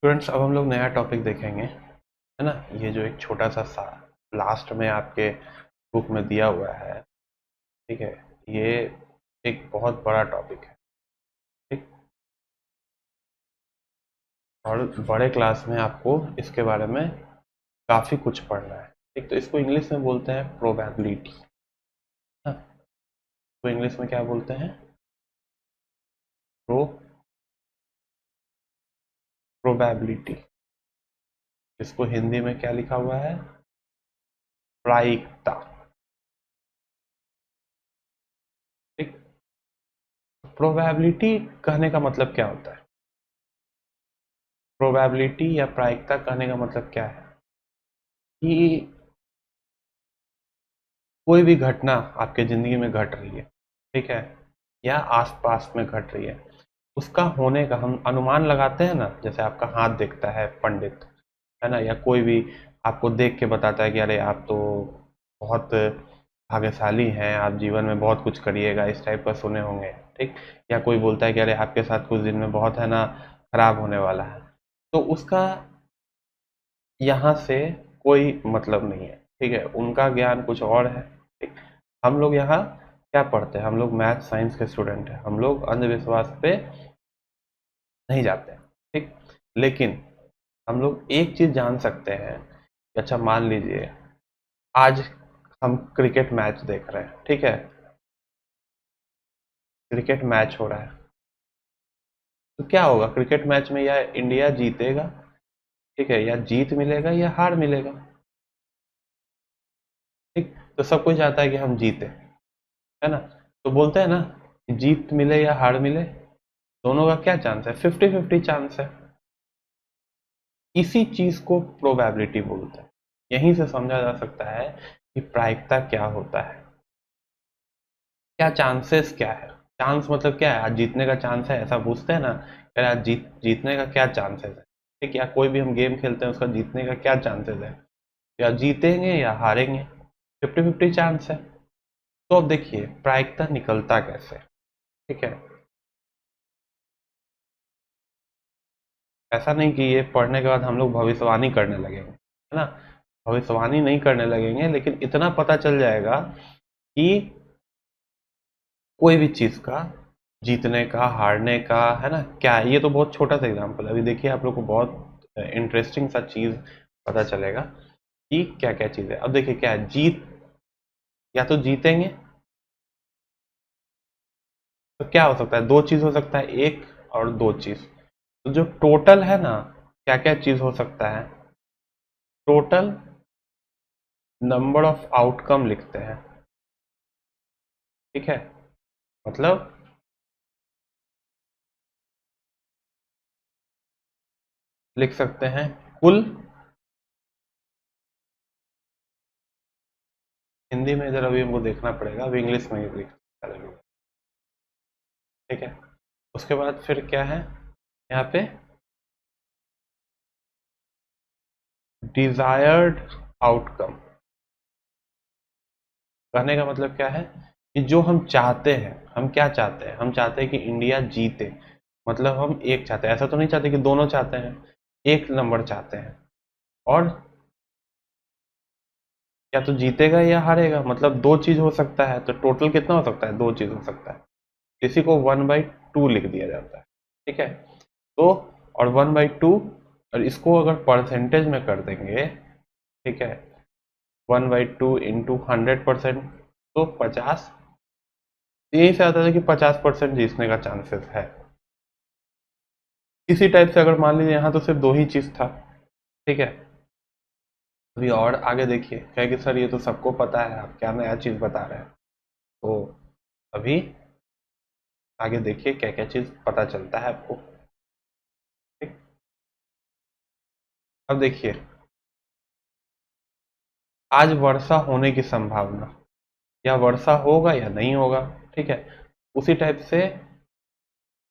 Students, अब हम लोग नया टॉपिक देखेंगे, है ना। ये जो एक छोटा सा लास्ट में आपके बुक में दिया हुआ है, ठीक है। ये एक बहुत बड़ा टॉपिक है, ठीक। और बड़े क्लास में आपको इसके बारे में काफ़ी कुछ पढ़ना है, ठीक। तो इसको इंग्लिश में बोलते हैं प्रोबेबिलिटी। तो इंग्लिश में क्या बोलते हैं? प्रोबेबिलिटी। इसको हिंदी में क्या लिखा हुआ है? प्रायिकता, ठीक। प्रोबेबिलिटी कहने का मतलब क्या होता है? प्रोबेबिलिटी या प्रायिकता कहने का मतलब क्या है कि कोई भी घटना आपके ज़िंदगी में घट रही है, ठीक है, या आसपास में घट रही है, उसका होने का हम अनुमान लगाते हैं ना। जैसे आपका हाथ देखता है पंडित, है ना, या कोई भी आपको देख के बताता है कि अरे आप तो बहुत भाग्यशाली हैं, आप जीवन में बहुत कुछ करिएगा, इस टाइप का सुने होंगे, ठीक। या कोई बोलता है कि अरे आपके साथ कुछ दिन में बहुत, है ना, खराब होने वाला है। तो उसका यहाँ से कोई मतलब नहीं है, ठीक है। उनका ज्ञान कुछ और है, ठीक। हम लोग यहाँ क्या पढ़ते हैं? हम लोग मैथ साइंस के स्टूडेंट हैं, हम लोग अंधविश्वास पे नहीं जाते हैं, ठीक। लेकिन हम लोग एक चीज जान सकते हैं कि अच्छा मान लीजिए आज हम क्रिकेट मैच देख रहे हैं, ठीक है। क्रिकेट मैच हो रहा है, तो क्या होगा क्रिकेट मैच में? या इंडिया जीतेगा, ठीक है, या जीत मिलेगा या हार मिलेगा, ठीक। तो सब कोई चाहता है कि हम जीते, है ना। तो बोलते हैं ना कि जीत मिले या हार मिले, दोनों का क्या चांस है? 50-50 चांस है। इसी चीज को प्रोबेबिलिटी बोलते हैं। यहीं से समझा जा सकता है कि प्रायिकता क्या होता है, क्या चांसेस क्या है। चांस मतलब क्या है? आज जीतने का चांस है, ऐसा पूछते हैं ना, यार आज जीतने का क्या चांसेस है, ठीक। या कोई भी हम गेम खेलते हैं, उसका जीतने का क्या चांसेस है? या जीतेंगे या हारेंगे, 50-50 चांस है। तो अब देखिए प्रायिकता निकलता कैसे, ठीक है। ऐसा नहीं कि ये पढ़ने के बाद हम लोग भविष्यवाणी करने लगेंगे, है ना। भविष्यवाणी नहीं करने लगेंगे, लेकिन इतना पता चल जाएगा कि कोई भी चीज का जीतने का, हारने का, है ना, क्या है। ये तो बहुत छोटा सा एग्जांपल है। अभी देखिए आप लोग को बहुत इंटरेस्टिंग सा चीज पता चलेगा कि क्या क्या चीज है। अब देखिए क्या है, जीत, या तो जीतेंगे, तो क्या हो सकता है? दो चीज हो सकता है, एक और दो चीज। तो जो टोटल है ना, क्या क्या चीज हो सकता है? टोटल नंबर ऑफ आउटकम लिखते हैं, ठीक है। मतलब लिख सकते हैं कुल, हिंदी में इधर अभी हमको देखना पड़ेगा, अभी इंग्लिश में ही लिख, ठीक है। उसके बाद फिर क्या है यहाँ पे? Desired outcome. कहने का मतलब क्या है कि जो हम चाहते हैं, हम क्या चाहते हैं? हम चाहते हैं कि इंडिया जीते, मतलब हम एक चाहते हैं, ऐसा तो नहीं चाहते कि दोनों चाहते हैं, एक नंबर चाहते हैं। और या तो जीतेगा या हारेगा, मतलब दो चीज हो सकता है। तो टोटल कितना हो सकता है? दो चीज हो सकता है। इसी को 1/2 लिख दिया जाता है, ठीक है। तो और 1/2, और इसको अगर परसेंटेज में कर देंगे, ठीक है, 1/2 इंटू 100%, तो 50। यही से आता है कि 50% जीतने का चांसेस है। इसी टाइप से अगर मान लीजिए यहाँ तो सिर्फ दो ही चीज था, ठीक है। अभी और आगे देखिए, क्या कि सर ये तो सबको पता है, आप क्या नया चीज बता रहे हैं। तो अभी आगे देखिए क्या क्या चीज पता चलता है आपको, ठीक। अब देखिए आज वर्षा होने की संभावना, या वर्षा होगा या नहीं होगा, ठीक है। उसी टाइप से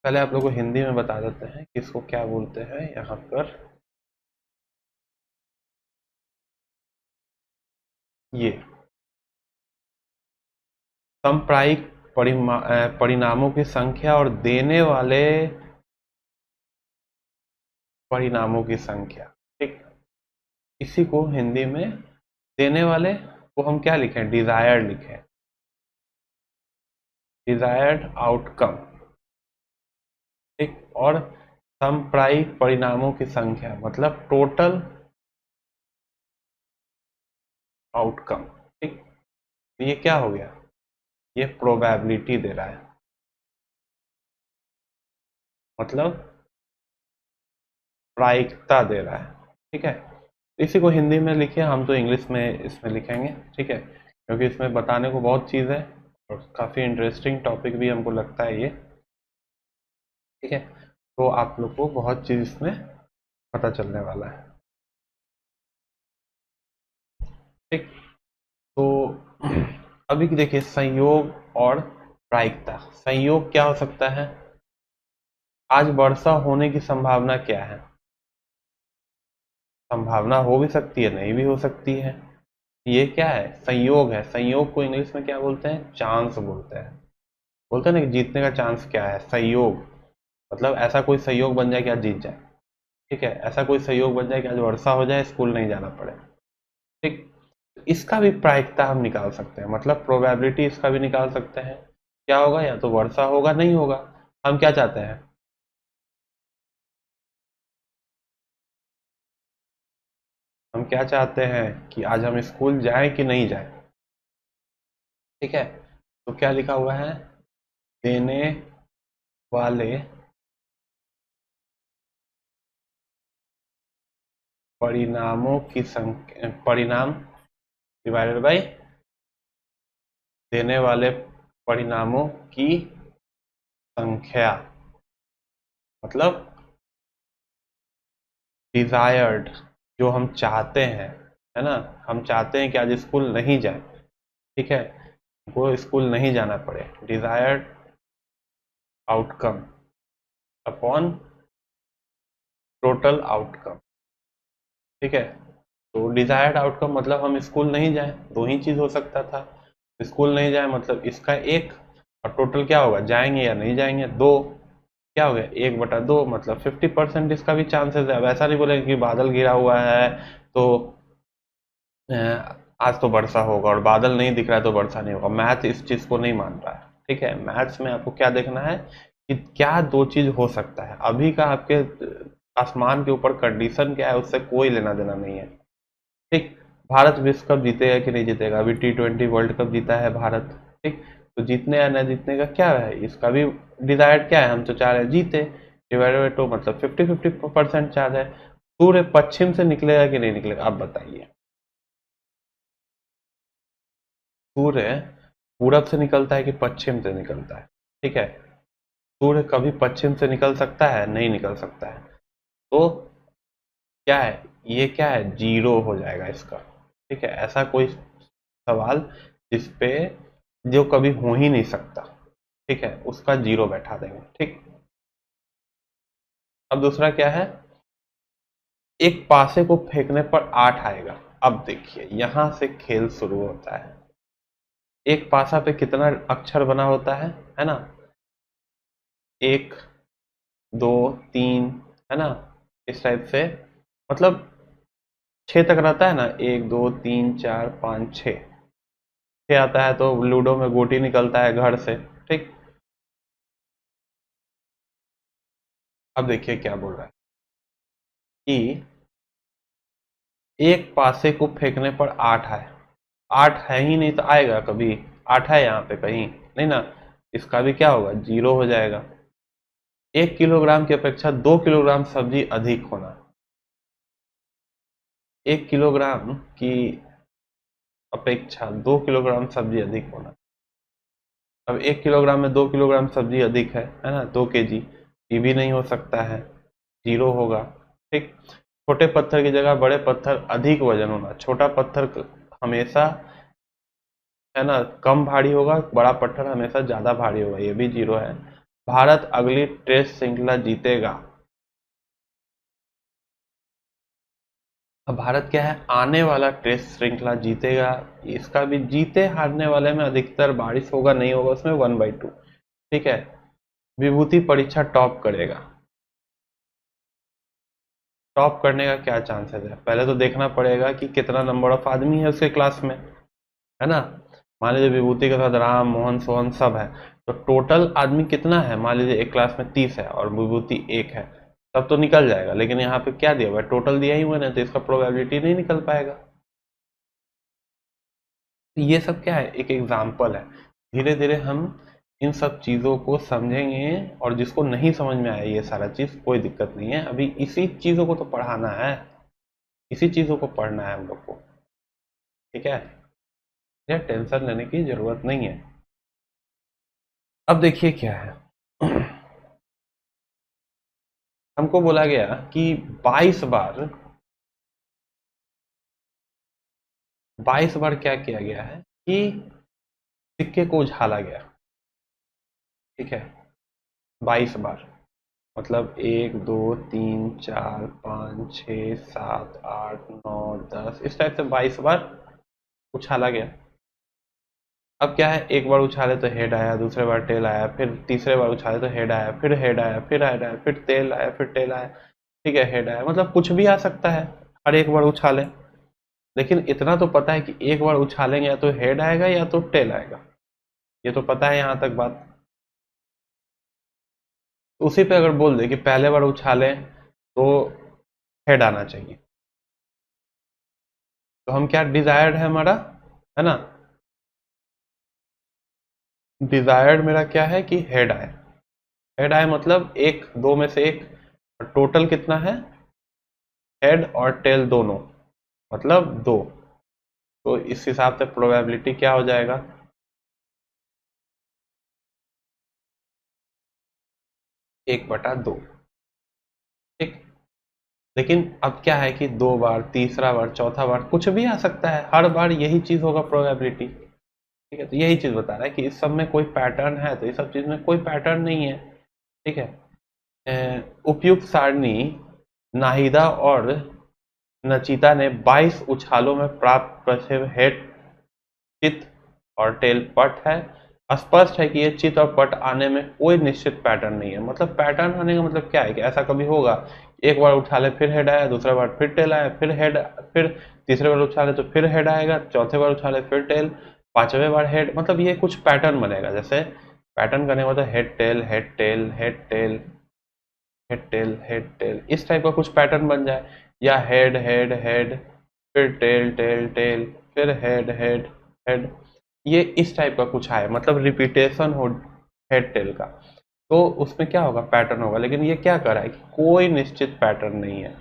पहले आप लोग को हिंदी में बता देते हैं कि इसको क्या बोलते हैं यहाँ पर। ये सांप्रायिक परिणामों की संख्या और देने वाले परिणामों की संख्या। ठीक, इसी को हिंदी में देने वाले को हम क्या लिखें, डिजायर्ड लिखें, डिजायर्ड आउटकम। ठीक, और समप्रायिक परिणामों की संख्या मतलब टोटल आउटकम। ठीक, तो ये क्या हो गया, ये प्रोबेबिलिटी दे रहा है, मतलब प्रायिकता दे रहा है। ठीक है, इसी को हिंदी में लिखिए, हम तो इंग्लिश में इसमें लिखेंगे। ठीक है, क्योंकि इसमें बताने को बहुत चीज़ है और काफ़ी इंटरेस्टिंग टॉपिक भी हमको लगता है ये। ठीक है, तो आप लोग को बहुत चीज़ इसमें पता चलने वाला है। ठीक, तो अभी देखिए संयोग और प्रायिकता। संयोग क्या हो सकता है, आज वर्षा होने की संभावना क्या है, संभावना हो भी सकती है नहीं भी हो सकती है, ये क्या है, संयोग है। संयोग को इंग्लिश में क्या बोलते हैं, चांस बोलते हैं। बोलते हैं ना कि जीतने का चांस क्या है, संयोग, मतलब ऐसा कोई संयोग बन जाए कि आज जीत जाए। ठीक है, ऐसा कोई संयोग बन जाए कि आज वर्षा हो जाए, स्कूल नहीं जाना पड़े। ठीक, इसका भी प्रायिकता हम निकाल सकते हैं, मतलब प्रोबेबिलिटी इसका भी निकाल सकते हैं। क्या होगा, या तो वर्षा होगा नहीं होगा। हम क्या चाहते हैं, हम क्या चाहते हैं कि आज हम स्कूल जाएं कि नहीं जाएं। ठीक है, तो क्या लिखा हुआ है, देने वाले परिणामों की संख्या, परिणाम डिवाइडेड बाय देने वाले परिणामों की संख्या, मतलब डिजायर्ड, जो हम चाहते हैं, है ना, हम चाहते हैं कि आज स्कूल नहीं जाए। ठीक है, वो स्कूल नहीं जाना पड़े, desired outcome upon total outcome. ठीक है, तो डिजायर्ड आउटकम मतलब हम स्कूल नहीं जाए, दो ही चीज हो सकता था। स्कूल नहीं जाए मतलब इसका एक, और टोटल क्या होगा, जाएंगे या नहीं जाएंगे, दो। क्या हो गया, 1/2, मतलब 50% इसका भी चांसेस है। अब ऐसा नहीं बोलेंगे कि बादल घिरा हुआ है तो आज तो वर्षा होगा, और बादल नहीं दिख रहा है तो वर्षा नहीं होगा। मैथ इस चीज को नहीं मान रहा है। ठीक है, मैथ्स में आपको क्या देखना है कि क्या दो चीज हो सकता है। अभी का आपके आसमान के ऊपर कंडीशन क्या है उससे कोई लेना देना नहीं है। ठीक, भारत विश्व कप जीतेगा कि नहीं जीतेगा, अभी T20 वर्ल्ड कप जीता है भारत। ठीक, तो जीतने या न जीतने का क्या है, इसका भी डिजायर्ड क्या है, हम तो चाह रहे हैं जीते, डिवाइडेड बाय टू, मतलब 50-50% चार्ज है। सूर्य पश्चिम से निकलेगा कि नहीं निकलेगा, आप बताइए। सूर्य पूरब से निकलता है कि पश्चिम से निकलता है। ठीक है, सूर्य कभी पश्चिम से निकल सकता है, नहीं निकल सकता है। तो क्या है, ये क्या है, जीरो हो जाएगा इसका। ठीक है, ऐसा कोई सवाल जिसपे जो कभी हो ही नहीं सकता, ठीक है, उसका जीरो बैठा देंगे। ठीक, अब दूसरा क्या है, एक पासे को फेंकने पर 8 आएगा। अब देखिए यहां से खेल शुरू होता है। एक पासा पे कितना अक्षर बना होता है ना, 1, 2, 3, है ना, इस टाइप से, मतलब 6 तक रहता है ना, 1, 2, 3, 4, 5, 6, 6 आता है तो लूडो में गोटी निकलता है घर से। ठीक, अब देखिए क्या बोल रहा है कि एक पासे को फेंकने पर 8 है। 8 है ही नहीं तो आएगा कभी, 8 है यहाँ पे कहीं नहीं ना, इसका भी क्या होगा, जीरो हो जाएगा। 1 किलोग्राम की अपेक्षा 2 किलोग्राम सब्जी अधिक होना, 1 किलोग्राम की अपेक्षा 2 किलोग्राम सब्जी अधिक होना। अब 1 किलोग्राम में 2 किलोग्राम सब्जी अधिक है ना, 2 kg, ये भी नहीं हो सकता है, जीरो होगा। ठीक, छोटे पत्थर की जगह बड़े पत्थर अधिक वजन होना, छोटा पत्थर हमेशा, है ना, कम भारी होगा, बड़ा पत्थर हमेशा ज्यादा भारी होगा, ये भी जीरो है। भारत अगली टेस्ट श्रृंखला जीतेगा। अब भारत क्या है, आने वाला टेस्ट श्रृंखला जीतेगा, इसका भी जीते हारने वाले में अधिकतर बारिश होगा नहीं होगा उसमें 1/2। ठीक है, विभूति परीक्षा टॉप करेगा। टॉप करने का क्या चांसेस है? पहले तो देखना पड़ेगा कि कितना नंबर ऑफ आदमी है उसके क्लास में, है ना। मान लीजिए विभूति के साथ राम मोहन सोहन सब है, तो टोटल आदमी कितना है? मान लीजिए एक क्लास में 30 है और विभूति एक है, तब तो निकल जाएगा। लेकिन यहाँ पे क्या दिया हुआ है? टोटल दिया ही हुआ है, तो इसका प्रोबेबिलिटी नहीं निकल पाएगा। तो ये सब क्या है? एक एग्जाम्पल है। धीरे धीरे हम इन सब चीज़ों को समझेंगे, और जिसको नहीं समझ में आया ये सारा चीज़, कोई दिक्कत नहीं है, अभी इसी चीज़ों को तो पढ़ाना है, इसी चीज़ों को पढ़ना है हम लोग को, ठीक है। ये टेंशन लेने की ज़रूरत नहीं है। अब देखिए क्या है। हमको बोला गया कि 22 बार 22 बार क्या किया गया है कि सिक्के को उछाला गया, ठीक है। 22 बार, मतलब 1 2 3 4 5 6 7 8 9 10, इस टाइप से 22 बार उछाला गया। अब क्या है, एक बार उछाले तो हेड आया, दूसरे बार टेल आया, फिर तीसरे बार उछाले तो हेड आया, फिर हेड आया, फिर हेड आया, फिर टेल आया, फिर टेल आया, ठीक है, हेड आया। मतलब कुछ भी आ सकता है हर एक बार उछाले। लेकिन इतना तो पता है कि एक बार उछालेंगे या तो हेड आएगा या तो टेल आएगा, ये तो पता है यहाँ तक बात। तो उसी पे अगर बोल दे कि पहले बार उछालें तो हेड आना चाहिए, तो हम क्या, डिजायर्ड है हमारा, है ना। डिजायर्ड मेरा क्या है कि हेड आए। हेड आए मतलब एक दो में से एक, और टोटल कितना है? हेड और टेल दोनों, मतलब दो। तो इस हिसाब से प्रोबेबिलिटी क्या हो जाएगा? 1/2, ठीक। लेकिन अब क्या है कि 2 बार, तीसरा बार, चौथा बार कुछ भी आ सकता है, हर बार यही चीज होगा प्रोबेबिलिटी, ठीक है। तो यही चीज बता रहा है कि इस सब में कोई पैटर्न है, तो इस सब चीज में कोई पैटर्न नहीं है, ठीक है। उपयुक्त सारणी नाहिदा और नचिता ने 22 उछालों में प्राप्त प्रसिद्ध हेड, चित और टेल पट है। स्पष्ट है कि ये चित और पट आने में कोई निश्चित पैटर्न नहीं है। मतलब पैटर्न आने का मतलब क्या है कि ऐसा कभी होगा, एक बार उछाले फिर हेड आया, दूसरा बार फिर टेल आया, फिर हेड, फिर तीसरे बार उछाले तो फिर हेड आएगा, चौथे बार उछाले फिर टेल, पांचवें बार हेड। मतलब ये कुछ पैटर्न बनेगा, जैसे पैटर्न करने का मतलब head tail head tail head tail head tail head tail, इस टाइप का कुछ पैटर्न बन जाए। या हेड हेड हेड, फिर टेल टेल टेल, फिर हेड हेड हेड, ये इस टाइप का कुछ आए, मतलब रिपीटेशन हो हेड टेल का, तो उसमें क्या होगा, पैटर्न होगा। लेकिन ये क्या कर रहा है कि कोई निश्चित पैटर्न नहीं है,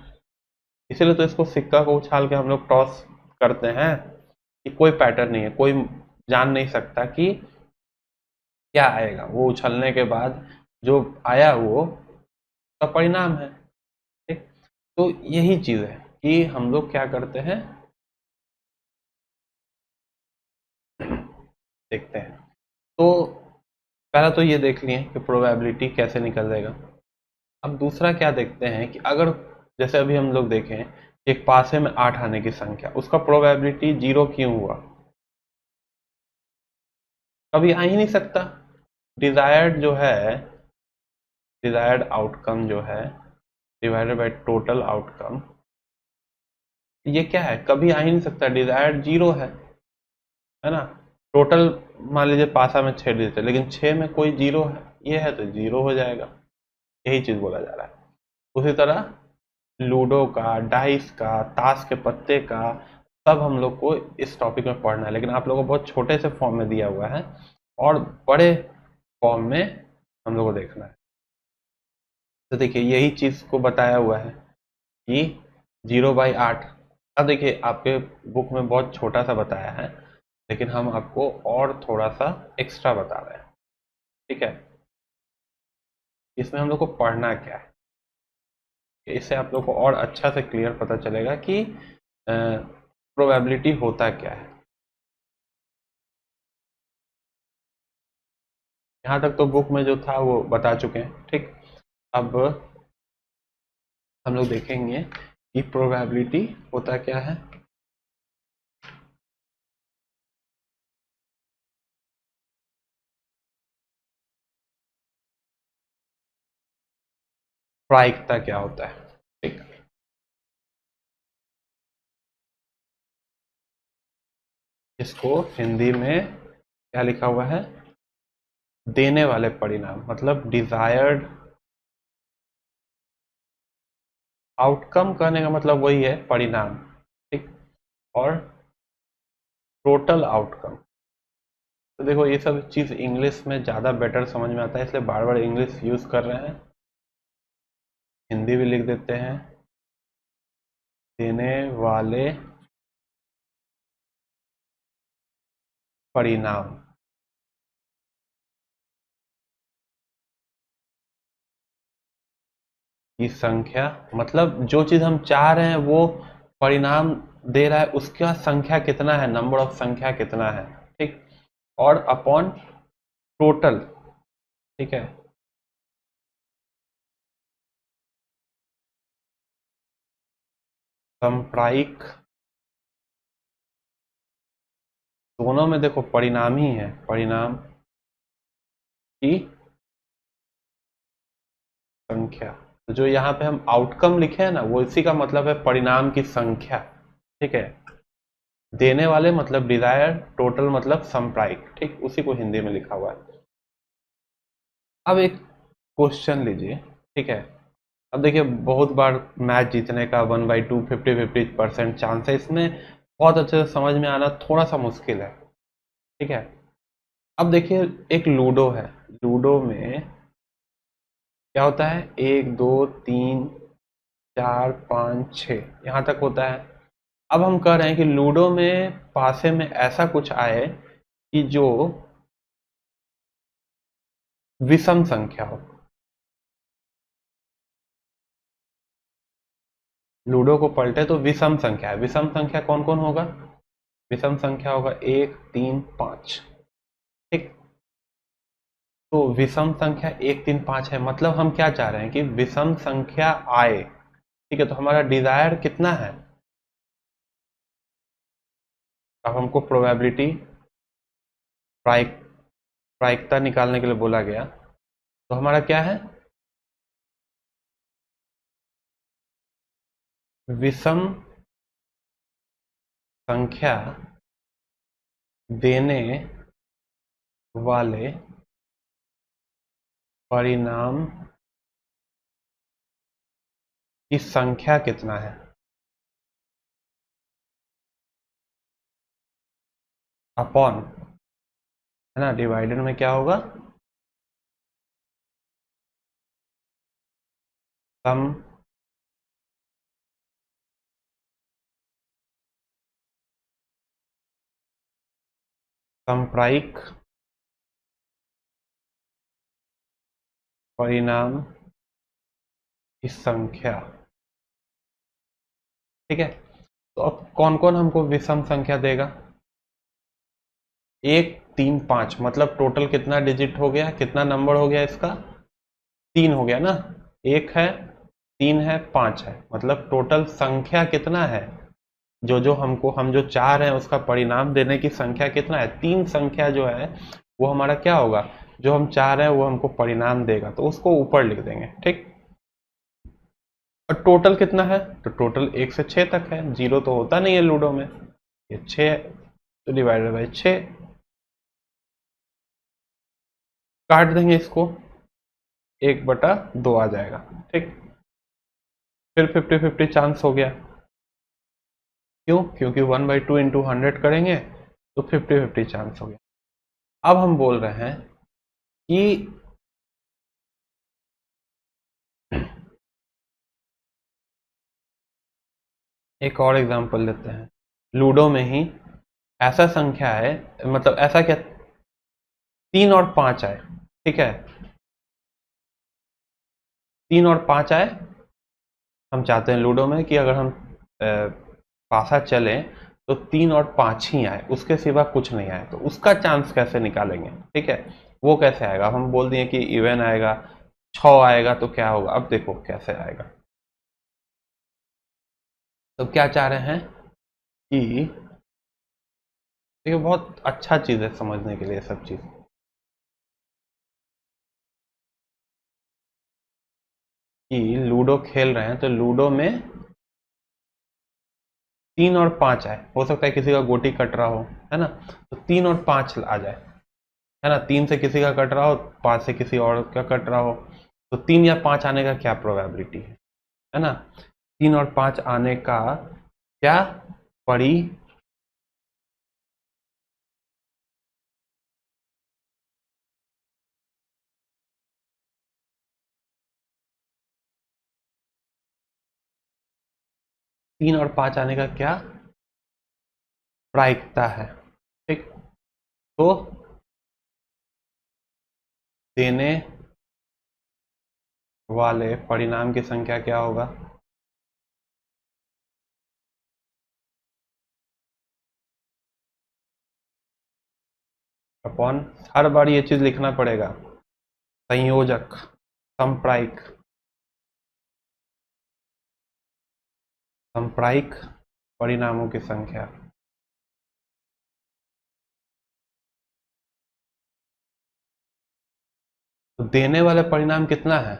इसीलिए तो इसको सिक्का को उछाल के हम लोग टॉस करते हैं, कि कोई पैटर्न नहीं है, कोई जान नहीं सकता कि क्या आएगा, वो उछलने के बाद जो आया वो का परिणाम है, ठीक। तो यही चीज है कि हम लोग क्या करते हैं, देखते हैं। तो पहला तो ये देख लिए कि प्रोबेबिलिटी कैसे निकल जाएगा। अब दूसरा क्या देखते हैं कि अगर, जैसे अभी हम लोग देखें कि एक पासे में 8 आने की संख्या, उसका प्रोबेबिलिटी 0 क्यों हुआ? कभी आ ही नहीं सकता। डिजायर्ड जो है, डिजायर्ड आउटकम जो है डिवाइडेड बाय टोटल आउटकम, ये क्या है, कभी आ ही नहीं सकता। डिजायर्ड 0 है ना। टोटल मान लीजिए पासा में 6 डिजिट है, लेकिन 6 में कोई 0 है, ये है तो 0 हो जाएगा, यही चीज बोला जा रहा है। उसी तरह लूडो का, डाइस का, ताश के पत्ते का, सब हम लोग को इस टॉपिक में पढ़ना है, लेकिन आप लोगों को बहुत छोटे से फॉर्म में दिया हुआ है, और बड़े फॉर्म में हम लोग को देखना है। तो देखिए यही चीज को बताया हुआ है कि 0/8। अब देखिए आपके बुक में बहुत छोटा सा बताया है, लेकिन हम आपको और थोड़ा सा एक्स्ट्रा बता रहे हैं, ठीक है। इसमें हम लोग को पढ़ना क्या है, इससे आप लोग को और अच्छा से क्लियर पता चलेगा कि प्रोबेबिलिटी होता क्या है। यहाँ तक तो बुक में जो था वो बता चुके हैं, ठीक। अब हम लोग देखेंगे कि प्रोबेबिलिटी होता क्या है। प्रायिकता क्या होता है, ठीक। इसको हिंदी में क्या लिखा हुआ है? देने वाले परिणाम, मतलब डिजायर्ड आउटकम कहने का मतलब वही है, परिणाम। ठीक। और टोटल आउटकम। तो देखो ये सब चीज इंग्लिश में ज्यादा बेटर समझ में आता है, इसलिए बार बार इंग्लिश यूज कर रहे हैं। हिंदी भी लिख देते हैं, देने वाले परिणाम की संख्या, मतलब जो चीज हम चाह रहे हैं वो परिणाम दे रहा है, उसका संख्या कितना है, नंबर ऑफ संख्या कितना है। ठीक। और अपॉन टोटल। ठीक है। सांप्रायिक, दोनों में देखो परिणाम ही है, परिणाम की संख्या। तो जो यहाँ पे हम आउटकम लिखे हैं ना, वो इसी का मतलब है परिणाम की संख्या। ठीक है। देने वाले मतलब डिजायर, टोटल मतलब सांप्रायिक। ठीक, उसी को हिंदी में लिखा हुआ है। अब एक क्वेश्चन लीजिए। ठीक है। अब देखिए बहुत बार मैच जीतने का 1/2 50-50% चांस है, इसमें बहुत अच्छे से समझ में आना थोड़ा सा मुश्किल है। ठीक है। अब देखिए एक लूडो है, लूडो में क्या होता है, 1 2 3 4 5 6 यहाँ तक होता है। अब हम कह रहे हैं कि लूडो में पासे में ऐसा कुछ आए कि जो विषम संख्या हो। लूडो को पलटे तो विषम संख्या है, विषम संख्या कौन कौन होगा? विषम संख्या होगा 1 3 5। ठीक। तो विषम संख्या 1 3 5 है, मतलब हम क्या चाह रहे हैं कि विषम संख्या आए। ठीक है, तो हमारा डिजायर कितना है? अब हमको प्रोबेबिलिटी, प्रायिक प्रायिकता निकालने के लिए बोला गया, तो हमारा क्या है? विषम संख्या देने वाले परिणाम की संख्या कितना है, अपॉन, है ना, डिवाइडेड में क्या होगा, सम सांप्रायिक परिणाम की संख्या। ठीक है। तो अब कौन कौन हमको विषम संख्या देगा? 1 3 5, मतलब टोटल कितना डिजिट हो गया, कितना नंबर हो गया इसका? 3 हो गया ना। एक है, 3 है, 5 है, मतलब टोटल संख्या कितना है? जो जो हमको, हम जो चाह रहे हैं उसका परिणाम देने की संख्या कितना है? 3 संख्या जो है वो हमारा क्या होगा, जो हम चाह रहे हैं वो हमको परिणाम देगा, तो उसको ऊपर लिख देंगे। ठीक। और टोटल कितना है? तो टोटल 1 से 6 तक है, जीरो तो होता नहीं है लूडो में, ये 6, तो डिवाइडेड बाई 6। काट देंगे इसको, 1/2 आ जाएगा। ठीक। फिर 50-50 चांस हो गया। क्यों? क्योंकि 1/2 इंटू 100 करेंगे तो 50-50 चांस हो गया। अब हम बोल रहे हैं कि एक और एग्जांपल लेते हैं। लूडो में ही ऐसा संख्या है, मतलब ऐसा क्या, 3 और 5 आए। ठीक है, 3 और 5 आए। हम चाहते हैं लूडो में कि अगर हम पासा चलें तो 3 और 5 ही आए, उसके सिवा कुछ नहीं आए, तो उसका चांस कैसे निकालेंगे? ठीक है, वो कैसे आएगा? हम बोल दिए कि इवन आएगा, 6 आएगा तो क्या होगा, अब देखो कैसे आएगा। तो क्या चाह रहे हैं कि, देखिए बहुत अच्छा चीज है समझने के लिए सब चीज, कि लूडो खेल रहे हैं तो लूडो में 3 और 5 आए, हो सकता है किसी का गोटी कट रहा हो, है ना, तो 3 और 5 आ जाए, है ना, 3 से किसी का कट रहा हो, 5 से किसी और का कट रहा हो, तो 3 या 5 आने का क्या प्रोबेबिलिटी है ना, 3 और 5 आने का क्या पड़ी 3 और 5 आने का क्या प्रायिकता है, ठीक। तो देने वाले परिणाम की संख्या क्या होगा, अपॉन, हर बार ये चीज लिखना पड़ेगा, संयोजक, संप्रायिक, संप्रायिक परिणामों की संख्या। तो देने वाले परिणाम कितना है,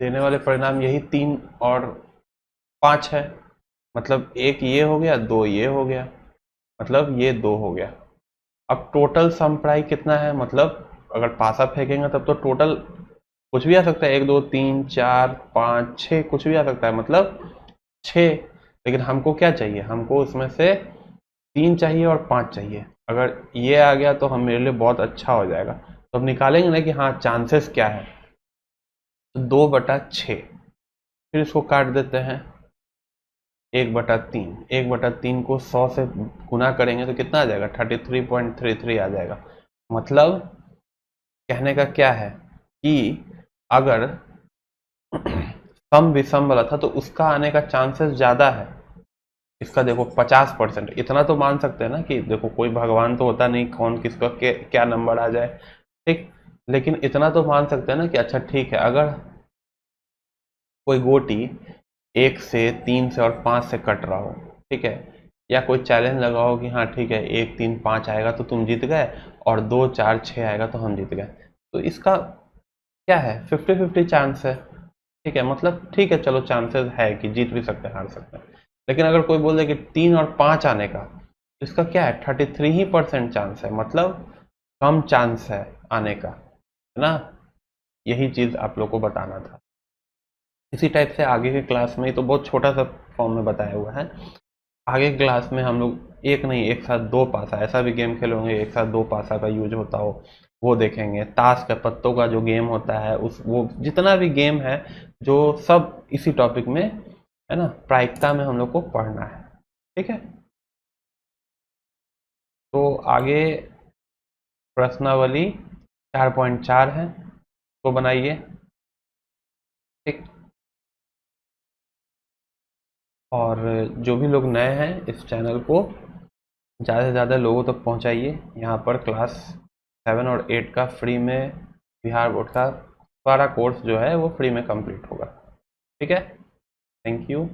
देने वाले परिणाम यही 3 और 5 है, मतलब एक ये हो गया, दो ये हो गया, मतलब ये 2 हो गया। अब टोटल संप्रायिक कितना है, मतलब अगर पासा फेंकेंगे तब तो टोटल कुछ भी आ सकता है, 1 2 3 4 5 6 कुछ भी आ सकता है, मतलब 6। लेकिन हमको क्या चाहिए, हमको उसमें से 3 चाहिए और 5 चाहिए। अगर ये आ गया तो हम मेरे लिए बहुत अच्छा हो जाएगा। तो अब निकालेंगे ना कि हाँ चांसेस क्या है, तो 2/6, फिर इसको काट देते हैं, 1/3, 1/3 को 100 से गुना करेंगे तो कितना आ जाएगा, 33.33 आ जाएगा। मतलब कहने का क्या है कि अगर सम विषम वाला था तो उसका आने का चांसेस ज्यादा है, इसका देखो 50%, इतना तो मान सकते हैं ना कि देखो कोई भगवान तो होता नहीं, कौन किसका क्या नंबर आ जाए, ठीक। लेकिन इतना तो मान सकते हैं ना कि अच्छा ठीक है, अगर कोई गोटी 1 से 3 से और 5 से कट रहा हो, ठीक है, या कोई चैलेंज लगा हो कि हाँ ठीक है 1 3 5 आएगा तो तुम जीत गए, और 2 4 6 आएगा तो हम जीत गए, तो इसका क्या है, 50-50 चांस है, ठीक है, मतलब ठीक है चलो चांसेस है कि जीत भी सकते हैं हार सकते हैं। लेकिन अगर कोई बोल दे कि 3 और 5 आने का, तो इसका क्या है, 33% चांस है, मतलब कम चांस है आने का, है ना। यही चीज आप लोग को बताना था। इसी टाइप से आगे के क्लास में, तो बहुत छोटा सा फॉर्म में बताया हुआ है, आगे की क्लास में हम लोग एक नहीं एक साथ 2 पासा ऐसा भी गेम खेलेंगे, एक साथ 2 पासा का यूज होता हो वो देखेंगे, ताश का पत्तों का जो गेम होता है उस वो जितना भी गेम है जो सब इसी टॉपिक में, है ना, प्रायिकता में हम लोग को पढ़ना है, ठीक है। तो आगे प्रश्नावली 4.4 है, तो बनाइए, ठीक। और जो भी लोग नए हैं इस चैनल को ज़्यादा से ज़्यादा लोगों तक पहुंचाइए। यहाँ पर क्लास 7 और 8 का फ्री में, बिहार बोर्ड का सारा कोर्स जो है वो फ्री में कंप्लीट होगा, ठीक है। Thank you.